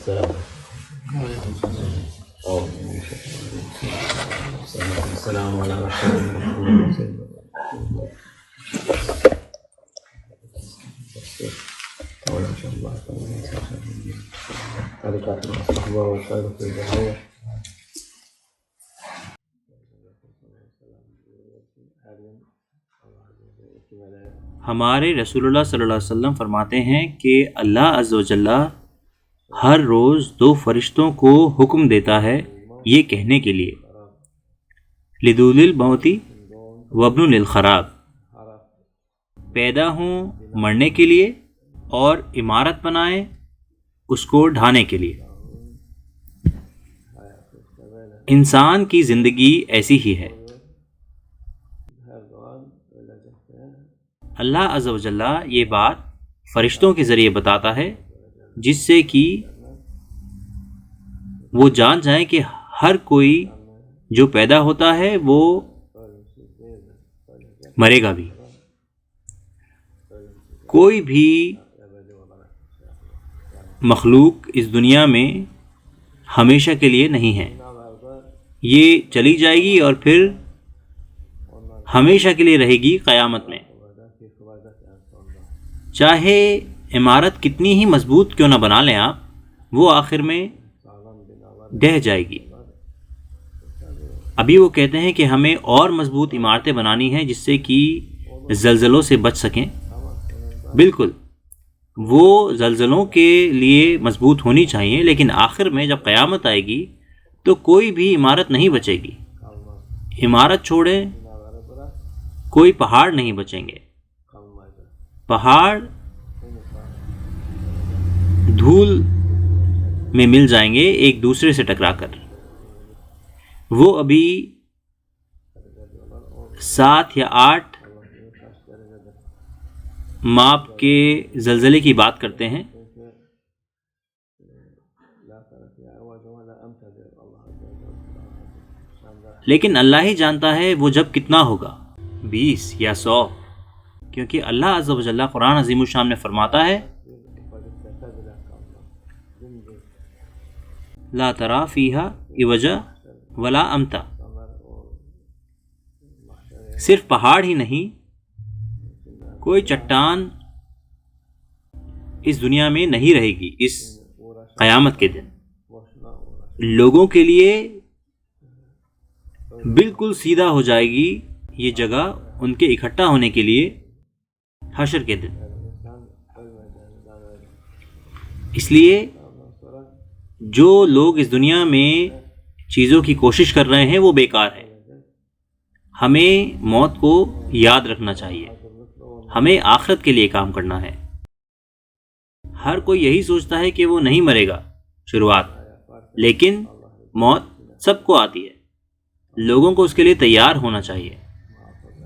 السلام السلام على ہمارے رسول اللہ صلی اللہ علیہ وسلم فرماتے ہیں کہ اللہ عز و جل ہر روز 2 فرشتوں کو حکم دیتا ہے یہ کہنے کے لیے لدول الموتی وابن للخراب، پیدا ہوں مرنے کے لیے اور عمارت بنائیں اس کو ڈھانے کے لیے۔ انسان کی زندگی ایسی ہی ہے۔ اللہ عز و جل یہ بات فرشتوں کے ذریعے بتاتا ہے جس سے کہ وہ جان جائیں کہ ہر کوئی جو پیدا ہوتا ہے وہ مرے گا بھی، کوئی بھی مخلوق اس دنیا میں ہمیشہ کے لیے نہیں ہے، یہ چلی جائے گی اور پھر ہمیشہ کے لیے رہے گی قیامت میں۔ چاہے عمارت کتنی ہی مضبوط کیوں نہ بنا لیں آپ، وہ آخر میں ڈہ جائے گی۔ ابھی وہ کہتے ہیں کہ ہمیں اور مضبوط عمارتیں بنانی ہیں جس سے کہ زلزلوں سے بچ سکیں۔ بالکل، وہ زلزلوں کے لیے مضبوط ہونی چاہیے، لیکن آخر میں جب قیامت آئے گی تو کوئی بھی عمارت نہیں بچے گی۔ عمارت چھوڑیں، کوئی پہاڑ نہیں بچیں گے۔ پہاڑ دھول میں مل جائیں گے ایک دوسرے سے ٹکرا کر۔ وہ ابھی 7 یا 8 ماپ کے زلزلے کی بات کرتے ہیں، لیکن اللہ ہی جانتا ہے وہ جب کتنا ہوگا، 20 یا 100، کیونکہ اللہ عز و جل قرآن عظیم الشان میں فرماتا ہے لا تری فیہا عوجا ولا امتا۔ صرف پہاڑ ہی نہیں، کوئی چٹان اس دنیا میں نہیں رہے گی اس قیامت کے دن۔ لوگوں کے لیے بالکل سیدھا ہو جائے گی یہ جگہ ان کے اکٹھا ہونے کے لیے حشر کے دن۔ اس لیے جو لوگ اس دنیا میں چیزوں کی کوشش کر رہے ہیں وہ بیکار ہے۔ ہمیں موت کو یاد رکھنا چاہیے، ہمیں آخرت کے لیے کام کرنا ہے۔ ہر کوئی یہی سوچتا ہے کہ وہ نہیں مرے گا شروعات، لیکن موت سب کو آتی ہے، لوگوں کو اس کے لیے تیار ہونا چاہیے۔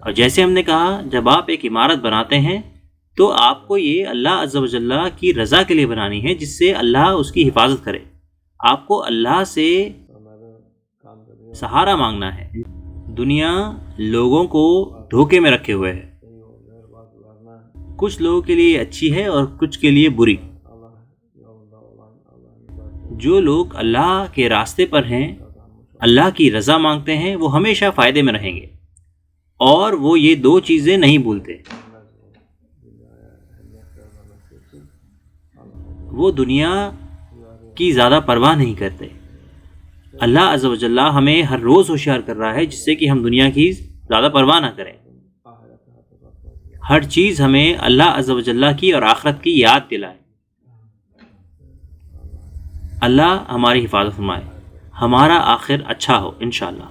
اور جیسے ہم نے کہا، جب آپ ایک عمارت بناتے ہیں تو آپ کو یہ اللہ عز و جل کی رضا کے لیے بنانی ہے، جس سے اللہ اس کی حفاظت کرے۔ آپ کو اللہ سے سہارا مانگنا ہے۔ دنیا لوگوں کو دھوکے میں رکھے ہوئے ہے، کچھ لوگوں کے لیے اچھی ہے اور کچھ کے لیے بری۔ جو لوگ اللہ کے راستے پر ہیں، اللہ کی رضا مانگتے ہیں، وہ ہمیشہ فائدے میں رہیں گے، اور وہ یہ 2 چیزیں نہیں بھولتے۔ وہ دنیا کی زیادہ پرواہ نہیں کرتے۔ اللہ عز و جل ہمیں ہر روز ہوشیار کر رہا ہے جس سے کہ ہم دنیا کی زیادہ پرواہ نہ کریں۔ ہر چیز ہمیں اللہ عز و جل کی اور آخرت کی یاد دلائے۔ اللہ ہماری حفاظت فرمائے، ہمارا آخر اچھا ہو انشاءاللہ۔